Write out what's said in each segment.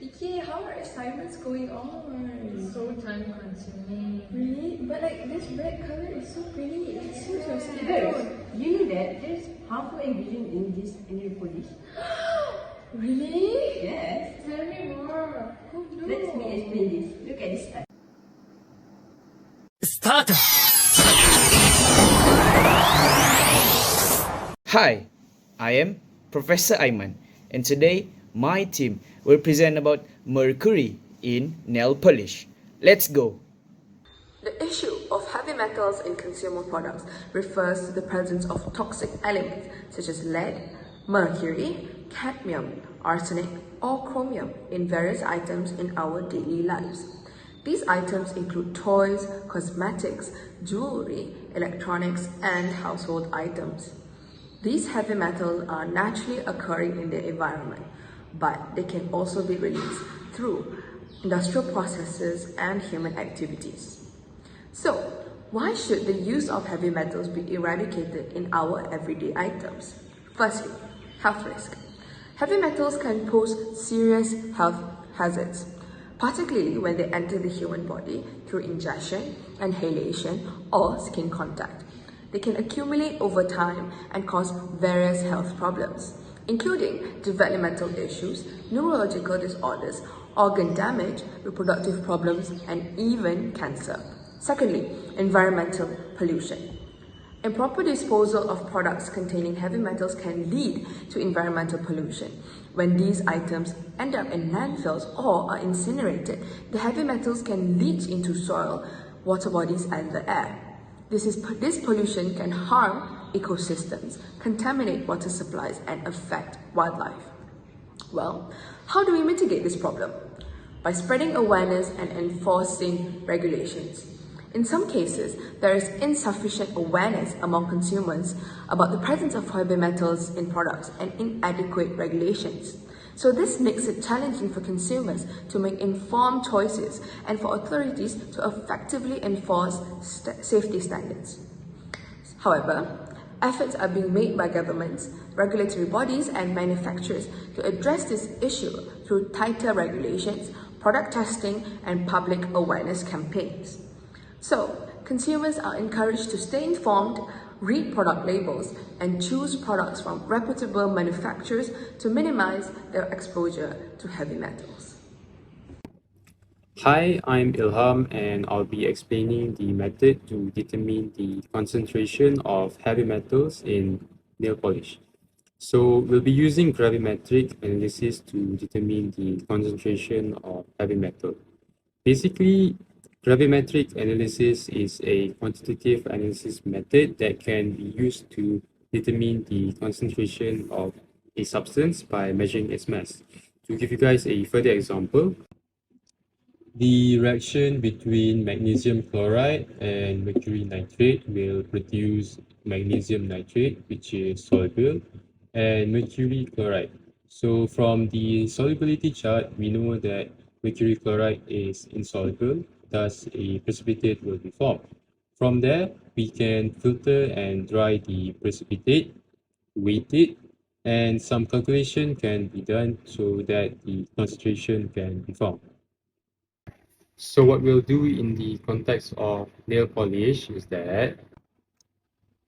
Vicky, how are assignments going on? So time consuming. Really? But like this red color is so pretty. It suits your skin. Guys, you know that there's harmful ingredient in this nail polish? Really? Yes. Tell me more. Oh no. Let me explain this. Look at this type. Start! Hi, I am Professor Aiman, and today my team will present about mercury in nail polish. Let's go! The issue of heavy metals in consumer products refers to the presence of toxic elements such as lead, mercury, cadmium, arsenic, or chromium in various items in our daily lives. These items include toys, cosmetics, jewelry, electronics, and household items. These heavy metals are naturally occurring in the environment, but they can also be released through industrial processes and human activities. So, why should the use of heavy metals be eradicated in our everyday items? Firstly, health risk. Heavy metals can pose serious health hazards, particularly when they enter the human body through ingestion, inhalation, or skin contact. They can accumulate over time and cause various health problems, including developmental issues, neurological disorders, organ damage, reproductive problems, and even cancer. Secondly, environmental pollution. Improper disposal of products containing heavy metals can lead to environmental pollution. When these items end up in landfills or are incinerated, the heavy metals can leach into soil, water bodies, and the air. This pollution can harm ecosystems, contaminate water supplies, and affect wildlife. Well, how do we mitigate this problem? By spreading awareness and enforcing regulations. In some cases, there is insufficient awareness among consumers about the presence of heavy metals in products and inadequate regulations. So this makes it challenging for consumers to make informed choices and for authorities to effectively enforce safety standards. However, efforts are being made by governments, regulatory bodies, and manufacturers to address this issue through tighter regulations, product testing, and public awareness campaigns. So, consumers are encouraged to stay informed, read product labels, and choose products from reputable manufacturers to minimize their exposure to heavy metals. Hi, I'm Ilham and I'll be explaining the method to determine the concentration of heavy metals in nail polish. So we'll be using gravimetric analysis to determine the concentration of heavy metal. Basically, gravimetric analysis is a quantitative analysis method that can be used to determine the concentration of a substance by measuring its mass. To give you guys a further example, the reaction between magnesium chloride and mercury nitrate will produce magnesium nitrate, which is soluble, and mercury chloride. So from the solubility chart, we know that mercury chloride is insoluble, thus a precipitate will be formed. From there, we can filter and dry the precipitate, weight it, and some calculation can be done so that the concentration can be found. So what we'll do in the context of nail polish is that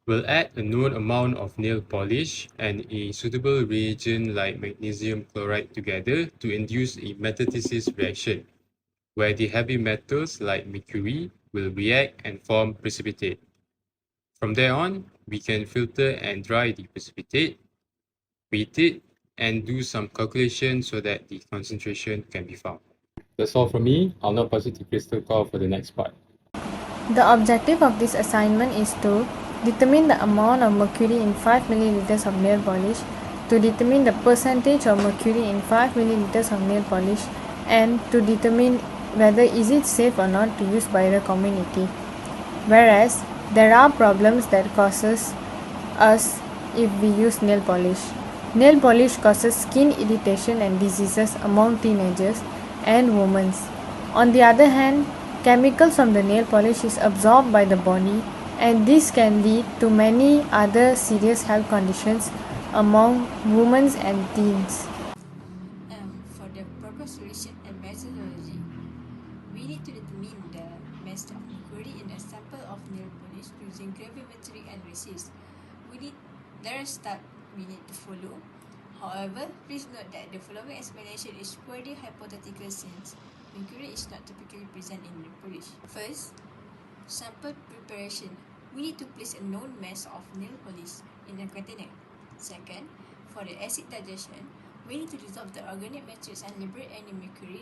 we'll add a known amount of nail polish and a suitable reagent like magnesium chloride together to induce a metathesis reaction, where the heavy metals like mercury will react and form precipitate. From there on, we can filter and dry the precipitate, weight it, and do some calculation so that the concentration can be found. That's all from me. I'll now pass it to Crystal Call for the next part. The objective of this assignment is to determine the amount of mercury in 5 milliliters of nail polish, to determine the percentage of mercury in 5 milliliters of nail polish, and to determine whether is it safe or not to use by the community. Whereas there are problems that causes us if we use nail polish. Nail polish causes skin irritation and diseases among teenagers and women. On the other hand, chemicals from the nail polish is absorbed by the body, and this can lead to many other serious health conditions among women and teens. For the purpose solution and methodology. We need to determine the mass of mercury in a sample of nail polish using gravimetric analysis. There are steps we need to follow. However, please note that the following explanation is purely hypothetical since mercury is not typically present in nail polish. First, sample preparation. We need to place a known mass of nail polish in a container. Second, for the acid digestion, we need to dissolve the organic matrix and liberate any mercury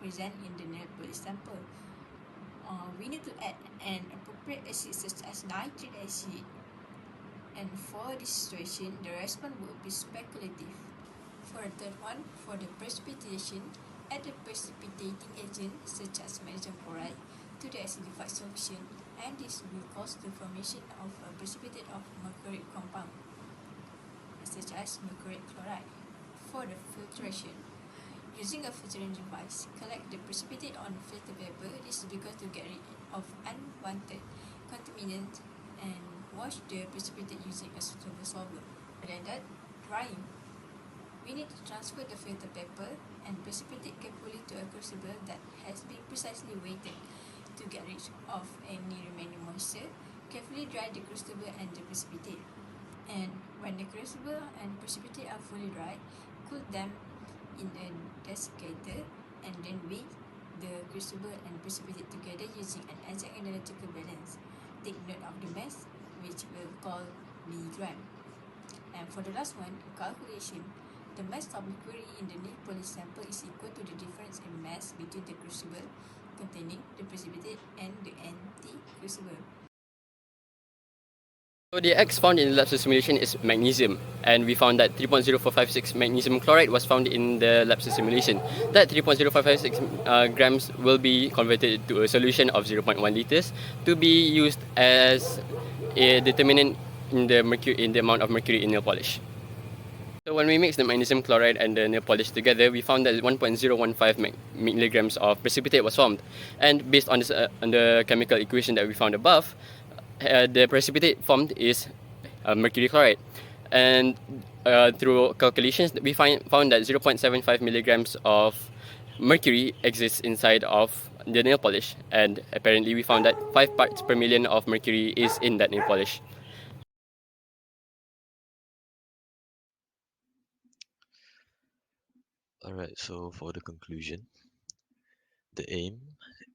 present in the nail polish sample. We need to add an appropriate acid such as nitric acid, and for this situation, the response will be speculative. For the third one, for the precipitation, add a precipitating agent such as magnesium chloride to the acidified solution, and this will cause the formation of a precipitate of mercury compound such as mercury chloride. For the filtration, using a filtering device, collect the precipitate on filter paper. This is because to get rid of unwanted contaminants, and wash the precipitate using a suitable solvent. Then that, drying. We need to transfer the filter paper and precipitate carefully to a crucible that has been precisely weighted to get rid of any remaining moisture. Carefully dry the crucible and the precipitate. And when the crucible and precipitate are fully dry, cool them in a desiccator and then weigh the crucible and precipitate together using an exact analytical balance. Take note of the mass, which we'll call B gram. And for the last one, calculation. The mass of mercury in the nail polish sample is equal to the difference in mass between the crucible containing the precipitate and the empty crucible. So the X found in the lab simulation is magnesium, and we found that 3.0456 magnesium chloride was found in the lab simulation. That 3.0556 grams will be converted to a solution of 0.1 liters to be used as a determinant in the amount of mercury in nail polish. So when we mix the magnesium chloride and the nail polish together, we found that 1.015 milligrams of precipitate was formed, and based on the chemical equation that we found above, the precipitate formed is mercury chloride, and through calculations we found that 0.75 milligrams of mercury exists inside of the nail polish, and apparently we found that 5 parts per million of mercury is in that nail polish. Alright, so for the conclusion, the aim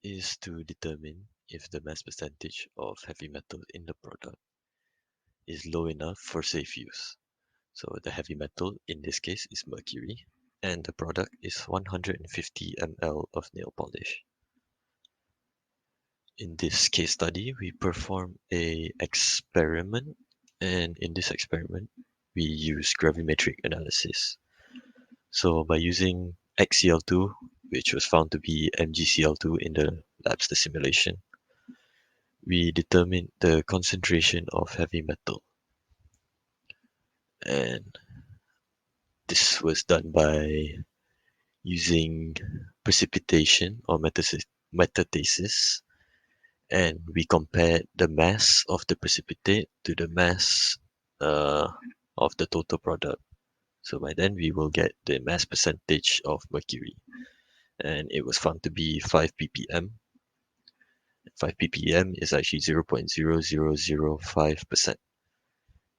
is to determine if the mass percentage of heavy metal in the product is low enough for safe use. So the heavy metal in this case is mercury, and the product is 150 ml of nail polish. In this case study, we perform a experiment, and in this experiment, we use gravimetric analysis. So by using XCl2, which was found to be MgCl2 in the lab's simulation, we determined the concentration of heavy metal. And this was done by using precipitation or metathesis, and we compared the mass of the precipitate to the mass of the total product. So by then we will get the mass percentage of mercury, and it was found to be 5 ppm. 5 ppm is actually 0.0005%.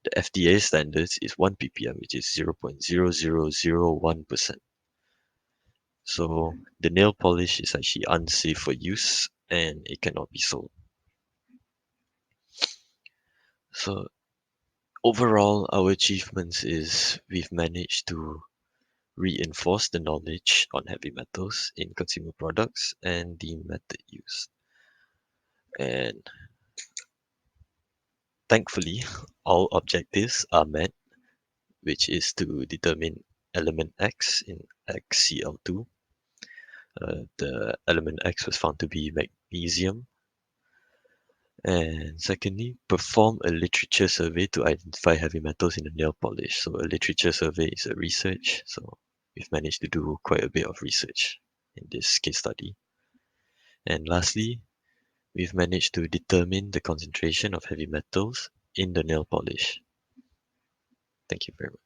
The FDA standards is 1 ppm, which is 0.0001%. So the nail polish is actually unsafe for use and it cannot be sold. So overall, our achievements is we've managed to reinforce the knowledge on heavy metals in consumer products and the method used. And thankfully, all objectives are met, which is to determine element X in XCl2. The element X was found to be magnesium. And secondly, perform a literature survey to identify heavy metals in the nail polish. So a literature survey is a research. So we've managed to do quite a bit of research in this case study. And lastly, we've managed to determine the concentration of heavy metals in the nail polish. Thank you very much.